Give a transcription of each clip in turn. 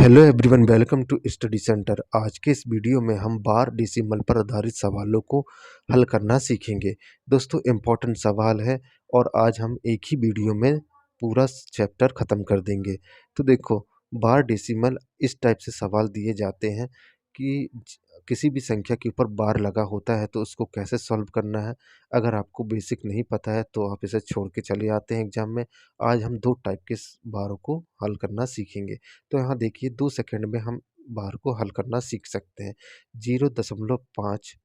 Hello everyone, welcome to study centre. आज के इस वीडियो में हम बार डेसिमल पर आधारित सवालों को हल करना सीखेंगे। दोस्तों, इम्पोर्टेंट सवाल है और आज हम एक ही वीडियो में पूरा चैप्टर ख़त्म कर देंगे। तो देखो, बार डेसिमल इस टाइप से सवाल दिए जाते हैं कि किसी भी संख्या के ऊपर बार लगा होता है तो उसको कैसे सॉल्व करना है। अगर आपको बेसिक नहीं पता है तो आप इसे छोड़ के चले आते हैं एग्जाम में। आज हम दो टाइप के बारों को हल करना सीखेंगे। तो यहाँ देखिए, 2 सेकंड में हम बार को हल करना सीख सकते हैं। 0.5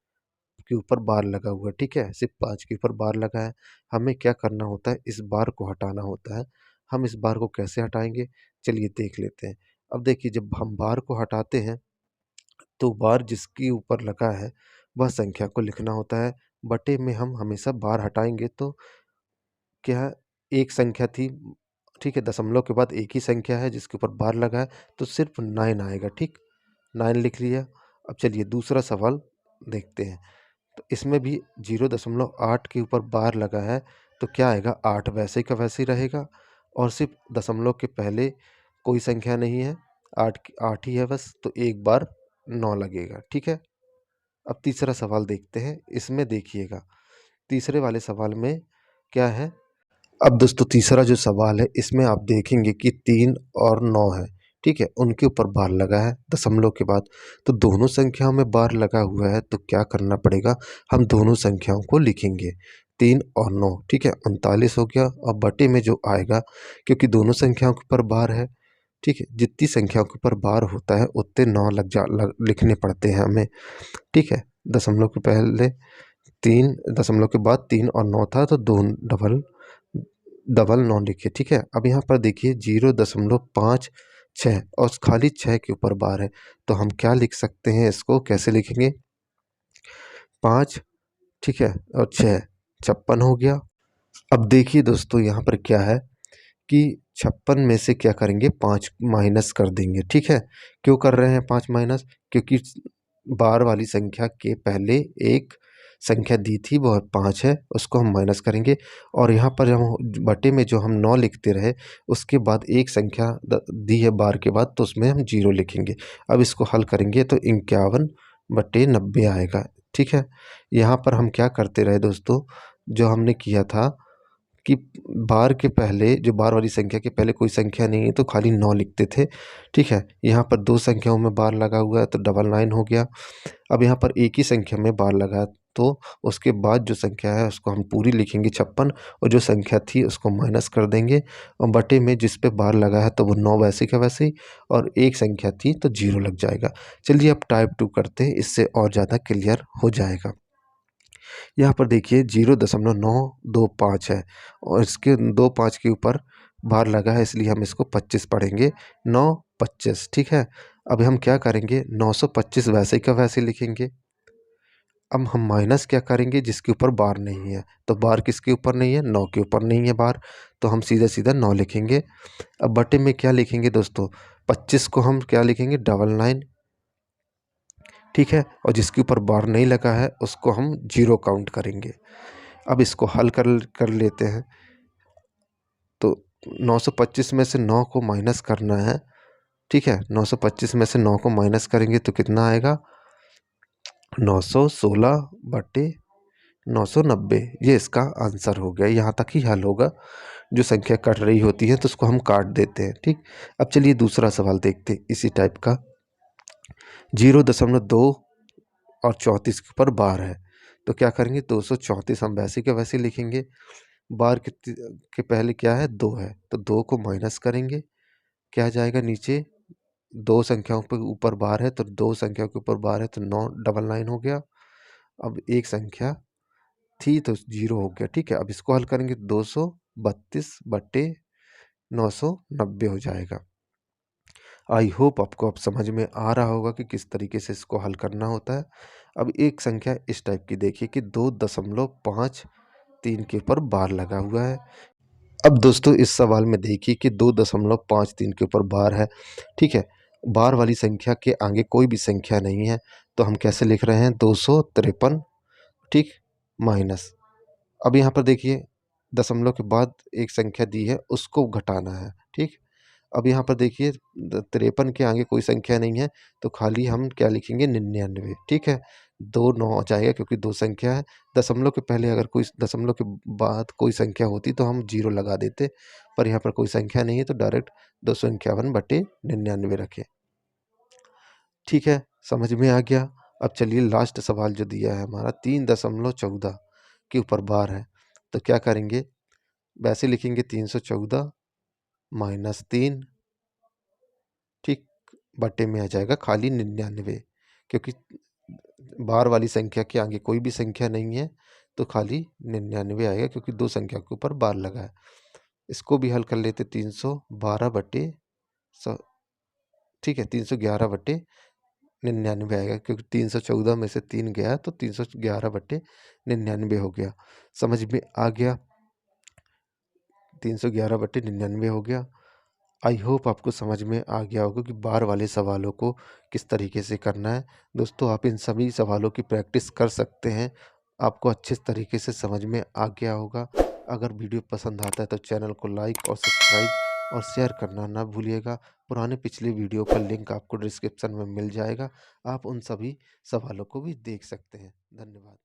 के ऊपर बार लगा हुआ है, ठीक है? सिर्फ 5 के ऊपर बार लगा है। हमें क्या करना होता है, इस बार को हटाना होता है। हम इस बार को कैसे हटाएँगे, चलिए देख लेते हैं। अब देखिए, जब हम बार को हटाते हैं तो बार जिसके ऊपर लगा है वह संख्या को लिखना होता है। बटे में हम हमेशा बार हटाएँगे तो क्या एक संख्या थी, ठीक है? दशमलव के बाद एक ही संख्या है जिसके ऊपर बार लगा है तो सिर्फ 9 आएगा, ठीक? 9 लिख लिया। अब चलिए दूसरा सवाल देखते हैं। तो इसमें भी 0.8 के ऊपर बार लगा है तो क्या आएगा, 8 वैसे का वैसे ही रहेगा और सिर्फ दशमलव के पहले कोई संख्या नहीं है, 8 ही है बस, तो एक बार 9 लगेगा, ठीक है? अब तीसरा सवाल देखते हैं। इसमें देखिएगा, तीसरे वाले सवाल में क्या है। अब दोस्तों, तीसरा जो सवाल है इसमें आप देखेंगे कि 3 और 9 है, ठीक है? उनके ऊपर बार लगा है दशमलव के बाद। तो दोनों संख्याओं में बार लगा हुआ है तो क्या करना पड़ेगा, हम दोनों संख्याओं को लिखेंगे 3 और 9, ठीक है? 39 हो गया। और बटे में जो आएगा, क्योंकि दोनों संख्याओं के ऊपर बार है, ठीक है? जितनी संख्याओं के ऊपर बार होता है उतने 9 लिखने पड़ते हैं हमें, ठीक है? दशमलव के पहले 3, दशमलव के बाद 3 और 9 था तो दो डबल डबल 9 लिखिए, ठीक है? अब यहाँ पर देखिए 0.56 और खाली 6 के ऊपर बार है तो हम क्या लिख सकते हैं, इसको कैसे लिखेंगे? 5, ठीक है, और 6 56 हो गया। अब देखिए दोस्तों, यहाँ पर क्या है कि 56 में से क्या करेंगे, 5 माइनस कर देंगे, ठीक है? क्यों कर रहे हैं 5 माइनस? क्योंकि बार वाली संख्या के पहले एक संख्या दी थी वह 5 है, उसको हम माइनस करेंगे। और यहाँ पर हम बटे में जो हम 9 लिखते रहे उसके बाद एक संख्या दी है बार के बाद तो उसमें हम 0 लिखेंगे। अब इसको हल करेंगे तो 51/90 आएगा, ठीक है? यहाँ पर हम क्या करते रहे दोस्तों, जो हमने किया था कि बार के पहले, जो बार वाली संख्या के पहले कोई संख्या नहीं है तो खाली 9 लिखते थे, ठीक है? यहाँ पर दो संख्याओं में बार लगा हुआ है तो 999 हो गया। अब यहाँ पर एक ही संख्या में बार लगा है तो उसके बाद जो संख्या है उसको हम पूरी लिखेंगे 56 और जो संख्या थी उसको माइनस कर देंगे और बटे में जिस पे बार लगा है तो वो 9 वैसे का वैसे ही और एक संख्या थी तो 0 लग जाएगा। चलिए अब टाइप 2 करते हैं, इससे और ज़्यादा क्लियर हो जाएगा। यहाँ पर देखिए 0.925 है और इसके 2 5 के ऊपर बार लगा है इसलिए हम इसको 25 पढ़ेंगे, 9 25, ठीक है? अब हम क्या करेंगे, 925 वैसे का वैसे लिखेंगे। अब हम माइनस क्या करेंगे, जिसके ऊपर बार नहीं है, तो बार किसके ऊपर नहीं है, 9 के ऊपर नहीं है बार, तो हम सीधा-सीधा 9 लिखेंगे। अब बटे में क्या लिखेंगे दोस्तों, 25 को हम क्या लिखेंगे, 99, ठीक है? और जिसके ऊपर बार नहीं लगा है उसको हम 0 काउंट करेंगे। अब इसको हल कर लेते हैं। तो 925 में से 9 को माइनस करना है, ठीक है? 925 में से 9 को माइनस करेंगे तो कितना आएगा, 916/990। ये इसका आंसर हो गया। यहाँ तक ही हल होगा। जो संख्या कट रही होती है तो उसको हम काट देते हैं, ठीक? अब चलिए दूसरा सवाल देखते हैं इसी टाइप का। 0.2 और 34 के ऊपर बार है तो क्या करेंगे, 234 हम वैसे के वैसे लिखेंगे। बार के पहले क्या है, 2 है तो 2 को माइनस करेंगे, क्या आ जाएगा नीचे, 2 संख्याओं पे ऊपर बार है तो 2 संख्याओं के ऊपर बार है तो 999 हो गया। अब एक संख्या थी तो 0 हो गया, ठीक है? अब इसको हल करेंगे 232/990 हो जाएगा। आई होप आपको अब समझ में आ रहा होगा कि किस तरीके से इसको हल करना होता है। अब एक संख्या इस टाइप की देखिए कि 2.53 के ऊपर बार लगा हुआ है। अब दोस्तों, इस सवाल में देखिए कि 2.53 के ऊपर बार है, ठीक है? बार वाली संख्या के आगे कोई भी संख्या नहीं है तो हम कैसे लिख रहे हैं, 253, ठीक, माइनस। अब यहाँ पर देखिए दशमलव के बाद एक संख्या दी है उसको घटाना है, ठीक? अब यहाँ पर देखिए 53 के आगे कोई संख्या नहीं है, तो खाली हम क्या लिखेंगे 99, ठीक है। 2 9 आ जाएगा क्योंकि 2 संख्या है। दशमलव के पहले अगर कोई दशमलव के बाद कोई संख्या होती तो हम 0 लगा देते, पर यहाँ पर कोई संख्या नहीं है तो डायरेक्ट 251/99 रखें। ठीक है, समझ में आ गया। अब चलिए लास्ट सवाल जो दिया है हमारा 3.14 के ऊपर बार है, तो क्या करेंगे, वैसे लिखेंगे 314 माइनस 3, ठीक, बटे में आ जाएगा खाली 99, क्योंकि बार वाली संख्या के आगे कोई भी संख्या नहीं है, तो खाली 99 आएगा क्योंकि 2 संख्या के ऊपर बार लगा है। इसको भी हल कर लेते 312 बटे स ठीक है, 311/99 आएगा क्योंकि 314 में से 3 गया तो 311/99 हो गया। समझ में आ गया? 311/99 हो गया। आई होप आपको समझ में आ गया होगा कि बार वाले सवालों को किस तरीके से करना है। दोस्तों आप इन सभी सवालों की प्रैक्टिस कर सकते हैं, आपको अच्छे तरीके से समझ में आ गया होगा। अगर वीडियो पसंद आता है तो चैनल को लाइक और सब्सक्राइब और शेयर करना ना भूलिएगा। पुराने पिछले वीडियो का लिंक आपको डिस्क्रिप्शन में मिल जाएगा, आप उन सभी सवालों को भी देख सकते हैं। धन्यवाद।